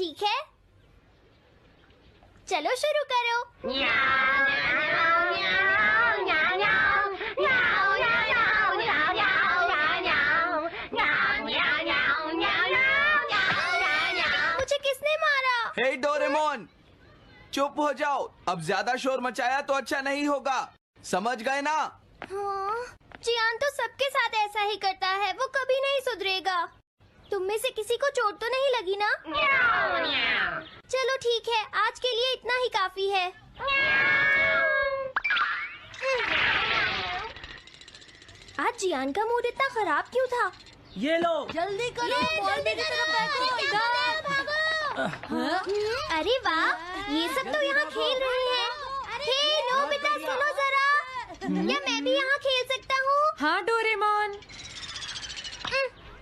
ठीक है? चलो शुरू करो। मुझे किसने मारा? हे डोरेमोन, चुप हो जाओ। अब ज्यादा शोर मचाया तो अच्छा नहीं होगा, समझ गए ना? हाँ, जियान तो सबके साथ ऐसा ही करता है, वो कभी नहीं सुधरेगा। तुम में से किसी को चोट तो नहीं लगी ना? चलो ठीक है, आज के लिए इतना ही काफी है। आज जियान का मूड इतना खराब क्यों था? ये लो। जल्दी करो, जल्दी अरे वाह, ये सब तो यहाँ खेल रहे हैं। हे नोबिता, सुनो जरा, क्या मैं भी यहाँ खेल सकता हूँ? हाँ डोरेमोन।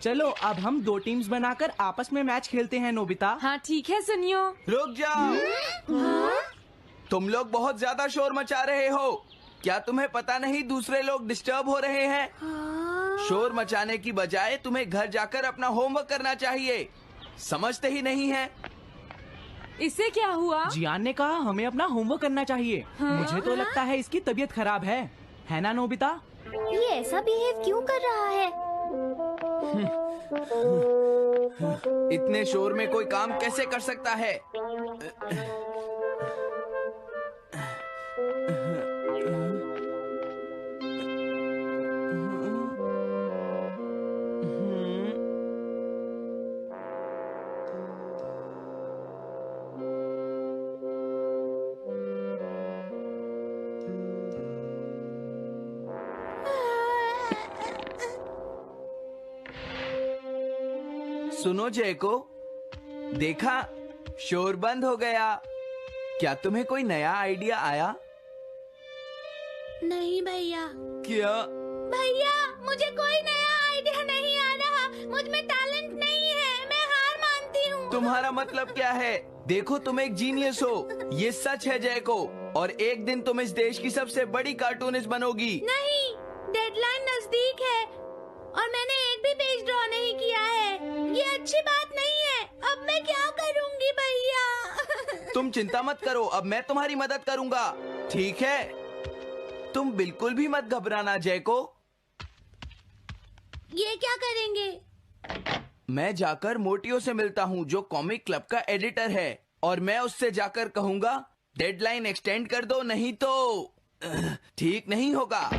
चलो अब हम 2 टीम्स बनाकर आपस में मैच खेलते हैं नोबिता। हाँ ठीक है, सुनियो। रुक जाओ। तुम लोग बहुत ज्यादा शोर मचा रहे हो। क्या तुम्हें पता नहीं दूसरे लोग डिस्टर्ब हो रहे हैं? शोर मचाने की बजाय तुम्हें घर जाकर अपना होमवर्क करना चाहिए। समझते ही नहीं है? इससे क्या हुआ? जियान ने कहा हमें अपना होमवर्क करना चाहिए। मुझे तो लगता है इसकी तबीयत खराब है ना नोबिता? ये ऐसा बिहेव क्यों कर रहा है? इतने शोर में कोई काम कैसे कर सकता है? सुनो जयको, देखा, शोर बंद हो गया। क्या तुम्हें कोई नया आइडिया आया? नहीं भैया। क्या? भैया, मुझे कोई नया आइडिया नहीं आ रहा। मुझ में टैलेंट नहीं है, मैं हार मानती हूँ। तुम्हारा मतलब क्या है? देखो, तुम एक जीनियस हो, ये सच है जयको। और एक दिन तुम इस देश की सबसे बड़ी कार्टूनिस्ट बनोगी। नहीं, डेडलाइन नजदीक है और मैंने एक भी पेज ड्रॉ नहीं किया है। ये अच्छी बात नहीं है। अब मैं क्या करूँगी भैया? तुम चिंता मत करो, अब मैं तुम्हारी मदद करूंगा, ठीक है? तुम बिल्कुल भी मत घबराना जयको। ये क्या करेंगे? मैं जाकर मोटियो से मिलता हूँ, जो कॉमिक क्लब का एडिटर है, और मैं उससे जाकर कहूँगा डेडलाइन एक्सटेंड कर दो, नहीं तो ठीक नहीं होगा।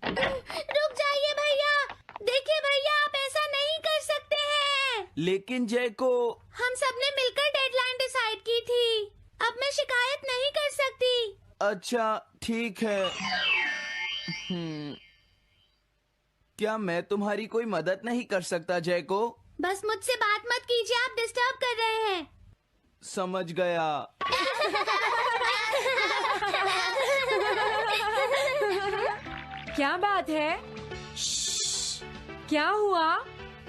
रुक जाइए भैया। देखिए भैया, आप ऐसा नहीं कर सकते हैं। लेकिन जयको, हम सबने मिलकर डेडलाइन डिसाइड की थी। अब मैं शिकायत नहीं कर सकती। अच्छा ठीक है। क्या मैं तुम्हारी कोई मदद नहीं कर सकता जयको? बस मुझसे बात मत कीजिए, आप डिस्टर्ब कर रहे हैं। समझ गया। क्या बात है? क्या हुआ?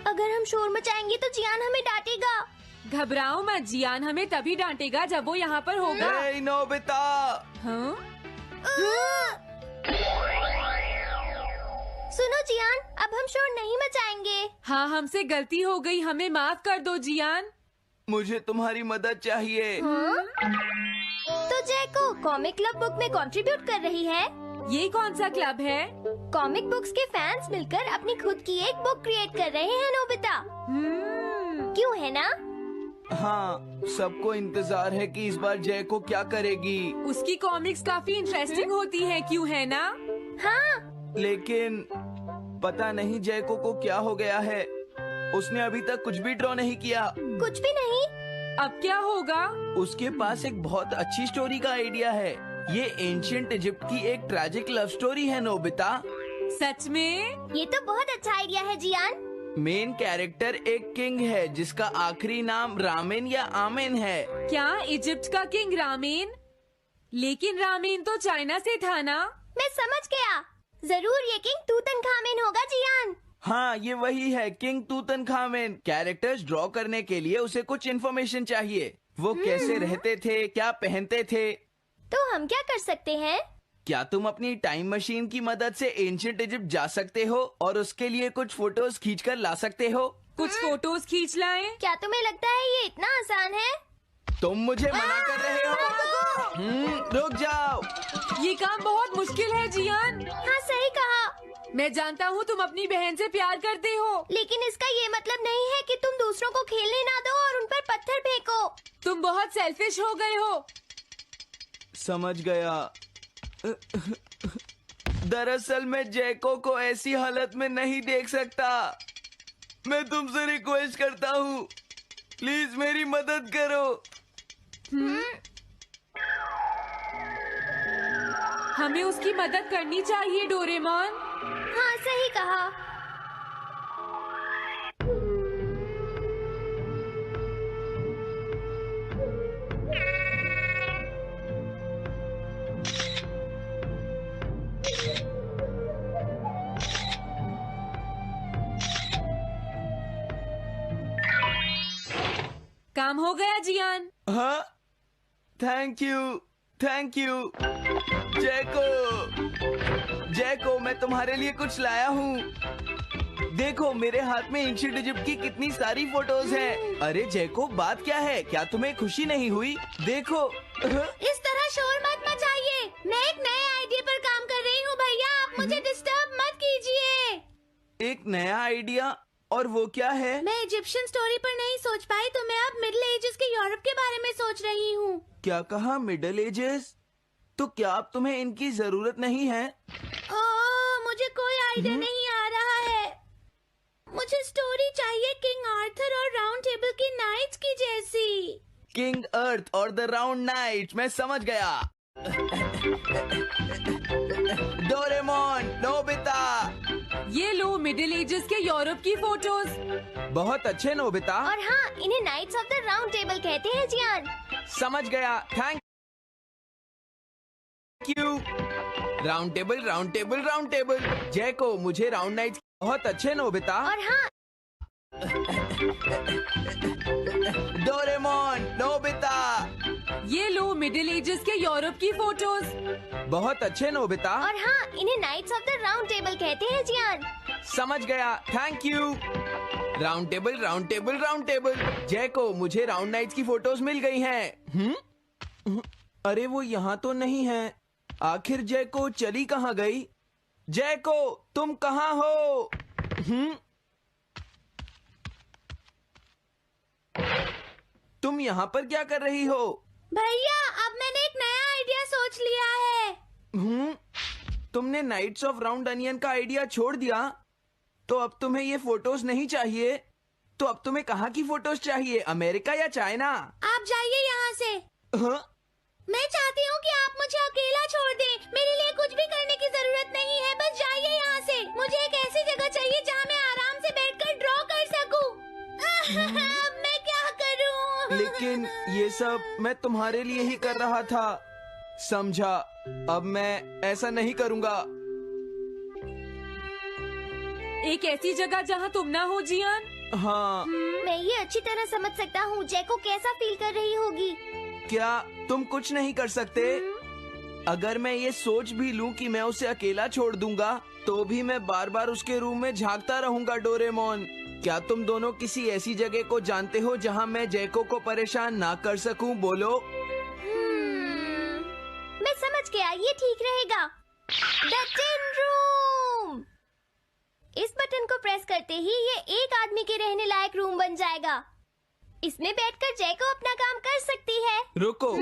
अगर हम शोर मचाएंगे तो जियान हमें डांटेगा। घबराओ मत, जियान हमें तभी डांटेगा जब वो यहाँ पर होगा। हे नोबिता! हाँ? सुनो जियान, अब हम शोर नहीं मचाएंगे। हाँ, हमसे गलती हो गई, हमें माफ कर दो जियान। मुझे तुम्हारी मदद चाहिए। तो जयको कॉमिक क्लब बुक में कंट्रीब्यूट कर रही है। ये कौन सा क्लब है? कॉमिक बुक्स के फैंस मिलकर अपनी खुद की एक बुक क्रिएट कर रहे हैं नोबिता। क्यों है ना? हाँ, सबको इंतजार है कि इस बार जयको क्या करेगी। उसकी कॉमिक्स काफी इंटरेस्टिंग होती है, क्यों है ना? हाँ। लेकिन पता नहीं जयको को क्या हो गया है। उसने अभी तक कुछ भी ड्रॉ नहीं किया। कुछ भी नहीं? अब क्या होगा? उसके पास एक बहुत अच्छी स्टोरी का आइडिया है। ये एंशिएंट इजिप्ट की एक ट्रैजिक लव स्टोरी है नोबिता। सच में? ये तो बहुत अच्छा आइडिया है जियान। मेन कैरेक्टर एक किंग है जिसका आखिरी नाम रामेन या आमेन है। क्या इजिप्ट का किंग रामेन? लेकिन रामेन तो चाइना से था ना? मैं समझ गया, जरूर ये किंग तूतनखामेन होगा जियान। हाँ, ये वही है, किंग तूतनखामेन। कैरेक्टर्स ड्रॉ करने के लिए उसे कुछ इन्फॉर्मेशन चाहिए। वो कैसे रहते थे, क्या पहनते थे। तो हम क्या कर सकते हैं? क्या तुम अपनी टाइम मशीन की मदद से एंशिएंट इजिप्ट जा सकते हो और उसके लिए कुछ फोटोज खींचकर ला सकते हो? कुछ फोटोज खींच लाएं। क्या तुम्हें लगता है ये इतना आसान है? तुम मुझे मना कर रहे हो? रुक जाओ। ये काम बहुत मुश्किल है जियान। हाँ सही कहा, मैं जानता हूँ तुम अपनी बहन से प्यार करते हो, लेकिन इसका ये मतलब नहीं है कि तुम दूसरों को खेलने ना दो और उन पर पत्थर फेंको। तुम बहुत सेल्फिश हो गए हो। समझ गया। दरअसल मैं जैको को ऐसी हालत में नहीं देख सकता। मैं तुमसे रिक्वेस्ट करता हूँ, प्लीज मेरी मदद करो। हमें उसकी मदद करनी चाहिए डोरेमोन। हाँ सही कहा। काम हो गया जियान। हाँ, थैंक यू, थैंक यू। जैको, मैं तुम्हारे लिए कुछ लाया हूँ। देखो मेरे हाथ में एंशिएंट इजिप्ट की कितनी सारी फोटोज हैं। अरे जैको, बात क्या है? क्या तुम्हें खुशी नहीं हुई? देखो। इस तरह शोर मत मचाइए। मैं एक नए आइडिया पर काम कर रही हूँ भैया, आप मुझे डिस्टर्ब मत कीजिए। एक नया आइडिया? और वो क्या है? मैं इजिप्शियन स्टोरी पर नहीं सोच पाई तो मैं अब मिडिल एजेस के यूरोप के बारे में सोच रही हूँ। क्या कहा? Middle ages? तो क्या अब तुम्हें इनकी जरूरत नहीं है? मुझे कोई आइडिया नहीं आ रहा है। मुझे स्टोरी चाहिए किंग आर्थर और राउंड टेबल की नाइट्स की जैसी। किंग अर्थ और द राउंड नाइट, मैं समझ गया। Doraemon, Nobita. ये लो मिडिल एजेस के यूरोप की फोटोज। बहुत अच्छे नोबिता। और हाँ, इन्हें knights of the round table कहते हैं जियान। समझ गया, thank you. Round table, round table, round table. Jaiko, मुझे राउंड नाइट्स बहुत अच्छे नोबिता। और हाँ, डोरेमोन, नोबिता। ये लो मिडिल एजेस के यूरोप की फोटोज। बहुत अच्छे नोबिता। और हाँ, इन्हें knights of the round table कहते हैं जियान। समझ गया, thank you. Round table, round table, round table. Jaiko, मुझे राउंड नाइट्स की फोटोज मिल गई हैं। अरे वो यहाँ तो नहीं है। आखिर जैको चली कहाँ गई? जैको, तुम कहाँ हो? तुम यहाँ पर क्या कर रही हो? भैया, अब मैंने एक नया आइडिया सोच लिया है। तुमने नाइट्स ऑफ राउंड अनियन का आइडिया छोड़ दिया? तो अब तुम्हें ये फोटोज नहीं चाहिए? तो अब तुम्हें कहाँ की फोटोज चाहिए? अमेरिका या चाइना? आप जाइए यहाँ से। हाँ? मैं चाहती हूँ कि आप मुझे अकेला छोड़ दें। मेरे लिए कुछ भी करने की जरूरत नहीं है, बस जाइए यहाँ से। मुझे एक ऐसी जगह चाहिए जहाँ मैं आराम से बैठकर ड्रॉ कर सकूँ। अब मैं क्या करूँ? लेकिन ये सब मैं तुम्हारे लिए ही कर रहा था, समझा? अब मैं ऐसा नहीं करूँगा। एक ऐसी जगह जहाँ तुम ना हो जियान। हाँ। मैं ये अच्छी तरह समझ सकता हूँ जैको कैसा फील कर रही होगी। क्या तुम कुछ नहीं कर सकते? अगर मैं ये सोच भी लूं कि मैं उसे अकेला छोड़ दूंगा, तो भी मैं बार बार उसके रूम में झांकता रहूंगा। डोरेमोन, क्या तुम दोनों किसी ऐसी जगह को जानते हो जहां मैं जैको को परेशान ना कर सकूं? बोलो। मैं समझ गया, ये ठीक रहेगा। The tin room. इस बटन को प्रेस करते ही ये एक आदमी के रहने लायक रूम बन जाएगा। इसमें बैठकर जैको अपना काम कर सकती है। रुको,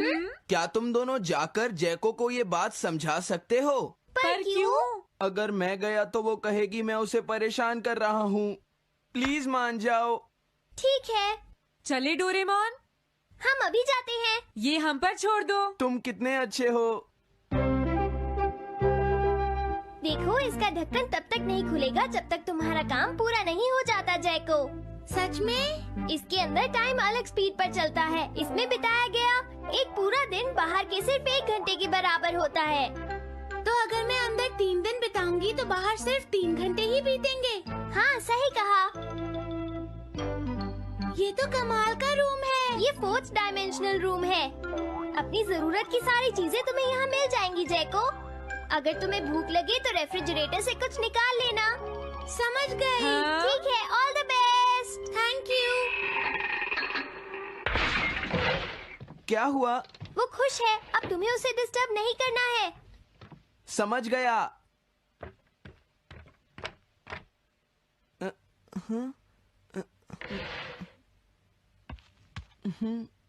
क्या तुम दोनों जाकर जैको को ये बात समझा सकते हो? पर क्यों? अगर मैं गया तो वो कहेगी मैं उसे परेशान कर रहा हूँ। प्लीज मान जाओ। ठीक है, चले डोरेमोन, हम अभी जाते हैं। ये हम पर छोड़ दो। तुम कितने अच्छे हो। देखो, इसका ढक्कन तब तक नहीं खुलेगा जब तक तुम्हारा काम पूरा नहीं हो जाता जैको। सच में? इसके अंदर टाइम अलग स्पीड पर चलता है। इसमें बिताया गया एक पूरा दिन बाहर के सिर्फ 1 घंटे के बराबर होता है। तो अगर मैं अंदर 3 दिन बिताऊंगी तो बाहर सिर्फ 3 घंटे ही बीतेंगे। हाँ सही कहा। ये तो कमाल का रूम है। ये 4th डायमेंशनल रूम है। अपनी जरूरत की सारी चीजें तुम्हें यहाँ मिल जाएंगी जैको। अगर तुम्हें भूख लगे तो रेफ्रिजरेटर से कुछ निकाल लेना। समझ गई। हाँ? ठीक है, ऑल द बेस्ट। क्या हुआ? वो खुश है, अब तुम्हें उसे डिस्टर्ब नहीं करना है। समझ गया।